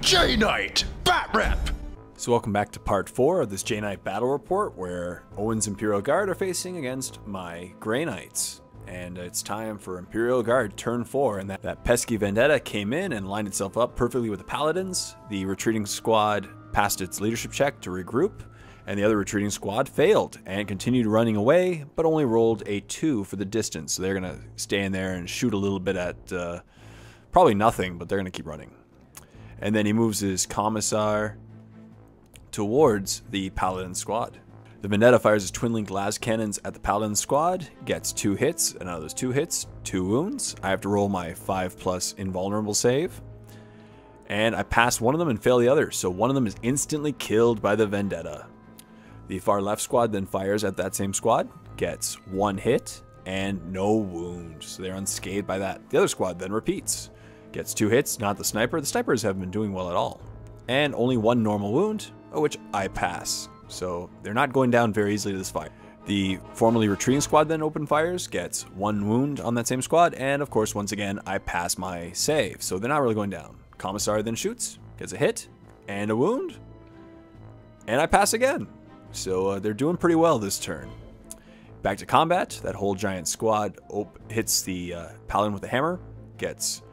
J-Knight Batrep! So welcome back to part 4 of this J-Knight battle report, where Owen's Imperial Guard are facing against my Grey Knights. And it's time for Imperial Guard turn 4, and that pesky Vendetta came in and lined itself up perfectly with the Paladins. The retreating squad passed its leadership check to regroup, and the other retreating squad failed and continued running away, but only rolled a 2 for the distance. So they're going to stay in there and shoot a little bit at probably nothing, but they're going to keep running. And then he moves his Commissar towards the Paladin squad. The Vendetta fires his twin-linked las cannons at the Paladin squad, gets 2 hits, and out of those 2 hits, 2 wounds. I have to roll my 5+ invulnerable save. And I pass one of them and fail the other, so one of them is instantly killed by the Vendetta. The far left squad then fires at that same squad, gets 1 hit, and no wound, so they're unscathed by that. The other squad then repeats. Gets 2 hits, not the sniper. The snipers haven't been doing well at all. And only 1 normal wound, which I pass. So they're not going down very easily to this fight. The formerly retreating squad then open fires, gets 1 wound on that same squad, and of course, once again, I pass my save. So they're not really going down. Commissar then shoots, gets a hit, and a wound, and I pass again. So they're doing pretty well this turn. Back to combat. That whole giant squad hits the Paladin with a hammer, gets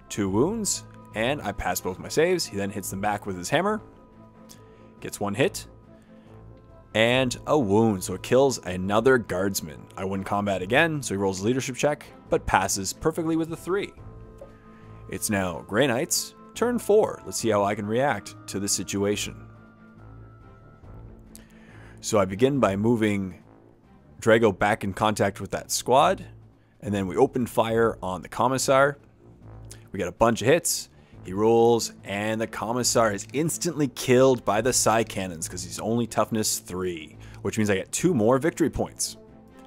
2 wounds, and I pass both my saves. He then hits them back with his hammer, gets 1 hit, and a wound, so it kills another guardsman. I win combat again, so he rolls a leadership check, but passes perfectly with a 3. It's now Grey Knights, turn 4. Let's see how I can react to this situation. So I begin by moving Drago back in contact with that squad, and then we open fire on the Commissar. We get a bunch of hits. He rolls, and the Commissar is instantly killed by the Psy Cannons because he's only toughness 3, which means I get 2 more victory points.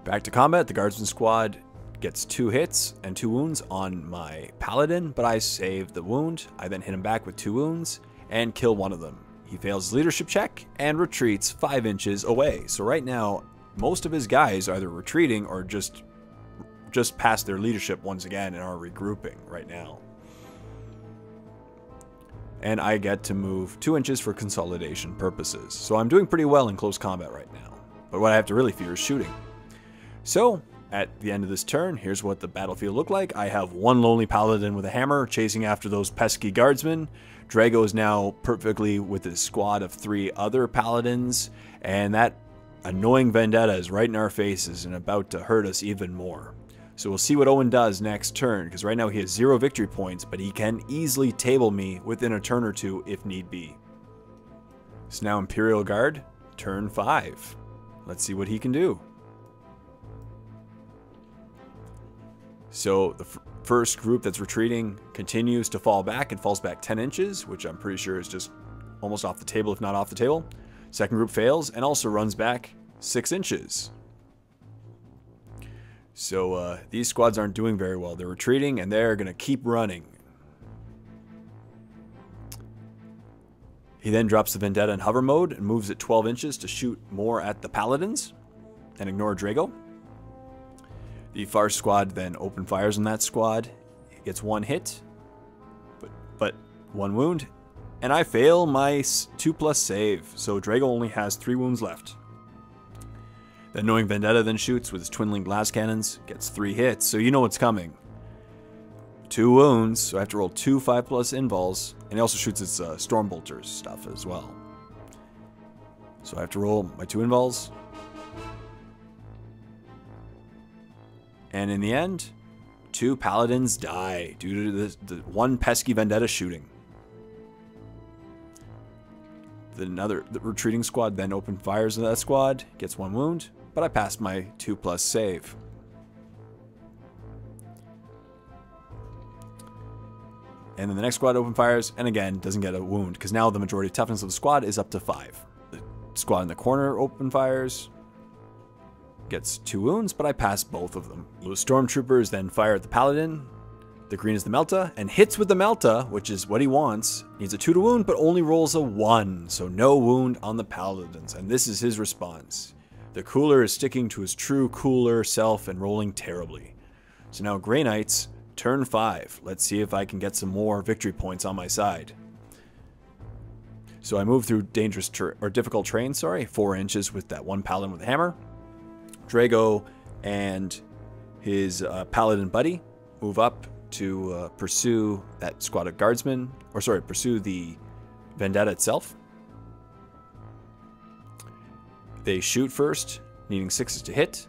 Back to combat. The Guardsman squad gets 2 hits and 2 wounds on my Paladin, but I save the wound. I then hit him back with 2 wounds and kill one of them. He fails his leadership check and retreats 5 inches away. So right now, most of his guys are either retreating or just past their leadership once again and are regrouping right now. And I get to move 2 inches for consolidation purposes. So I'm doing pretty well in close combat right now. But what I have to really fear is shooting. So, at the end of this turn, here's what the battlefield looked like. I have 1 lonely Paladin with a hammer chasing after those pesky guardsmen. Drago is now perfectly with his squad of 3 other Paladins. And that annoying Vendetta is right in our faces and about to hurt us even more. So we'll see what Owen does next turn, because right now he has 0 victory points, but he can easily table me within a turn or 2 if need be. So now Imperial Guard, turn 5. Let's see what he can do. So the first group that's retreating continues to fall back and falls back 10 inches, which I'm pretty sure is just almost off the table, if not off the table. Second group fails and also runs back 6 inches. So these squads aren't doing very well. They're retreating and they're going to keep running. He then drops the Vendetta in hover mode and moves it 12 inches to shoot more at the Paladins and ignore Drago. The far squad then open fires on that squad. He gets 1 hit, but 1 wound. And I fail my 2+ save, so Drago only has 3 wounds left. The annoying Vendetta then shoots with his twin-linked las cannons, gets 3 hits, so you know what's coming. 2 wounds, so I have to roll 2 5+ invuls, and he also shoots his Stormbolters stuff as well. So I have to roll my 2 invuls. And in the end, 2 Paladins die due to the 1 pesky Vendetta shooting. The retreating squad then open fires on that squad, gets 1 wound, but I passed my 2+ save. And then the next squad open fires, and again, doesn't get a wound, because now the majority toughness of the squad is up to 5. The squad in the corner open fires, gets 2 wounds, but I pass both of them. The Stormtroopers then fire at the Paladin. The green is the Melta, and hits with the Melta, which is what he wants. Needs a 2 to wound, but only rolls a 1, so no wound on the Paladins, and this is his response. The cooler is sticking to his true cooler self and rolling terribly. So now Grey Knights, turn 5. Let's see if I can get some more victory points on my side. So I move through difficult terrain, 4 inches with that one paladin with a hammer. Drago and his paladin buddy move up to pursue that squad of guardsmen, pursue the vendetta itself. They shoot first, needing 6s to hit,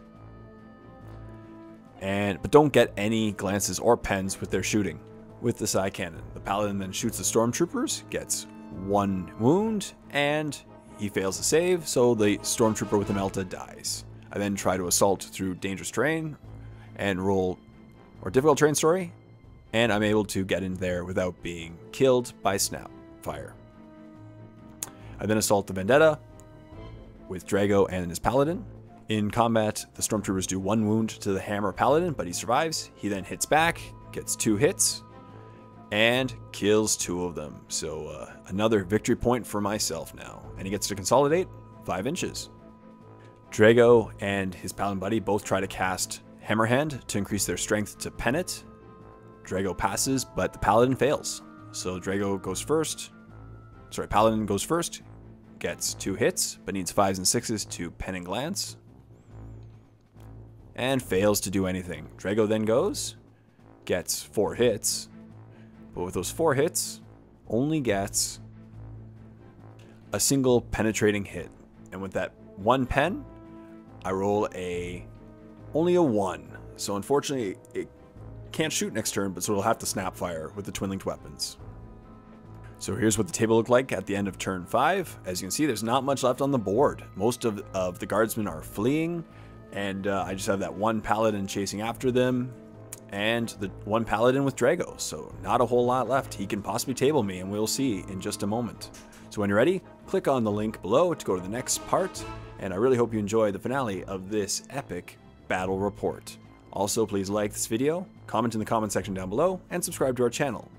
but don't get any glances or pens with their shooting with the side cannon. The paladin then shoots the stormtroopers, gets 1 wound, and he fails to save, so the stormtrooper with the melta dies. I then try to assault through dangerous terrain and roll, or difficult terrain, and I'm able to get in there without being killed by snap fire. I then assault the vendetta with Drago and his paladin. In combat, the stormtroopers do 1 wound to the hammer paladin, but he survives. He then hits back, gets 2 hits, and kills 2 of them. So another victory point for myself now. And he gets to consolidate 5 inches. Drago and his paladin buddy both try to cast Hammerhand to increase their strength to pen it. Drago passes, but the paladin fails. So Drago goes first. Paladin goes first, gets 2 hits, but needs 5s and 6s to pen and glance, and fails to do anything. Drago then goes, gets 4 hits, but with those 4 hits, only gets a single penetrating hit. And with that 1 pen, I roll only a 1. So unfortunately, it can't shoot next turn, but so it'll have to snap fire with the twin-linked weapons. So here's what the table looked like at the end of turn 5. As you can see, there's not much left on the board. Most of the guardsmen are fleeing, and I just have that 1 paladin chasing after them, and the 1 paladin with Drago. So not a whole lot left. He can possibly table me, and we'll see in just a moment. So when you're ready, click on the link below to go to the next part, and I really hope you enjoy the finale of this epic battle report. Also, please like this video, comment in the comment section down below, and subscribe to our channel.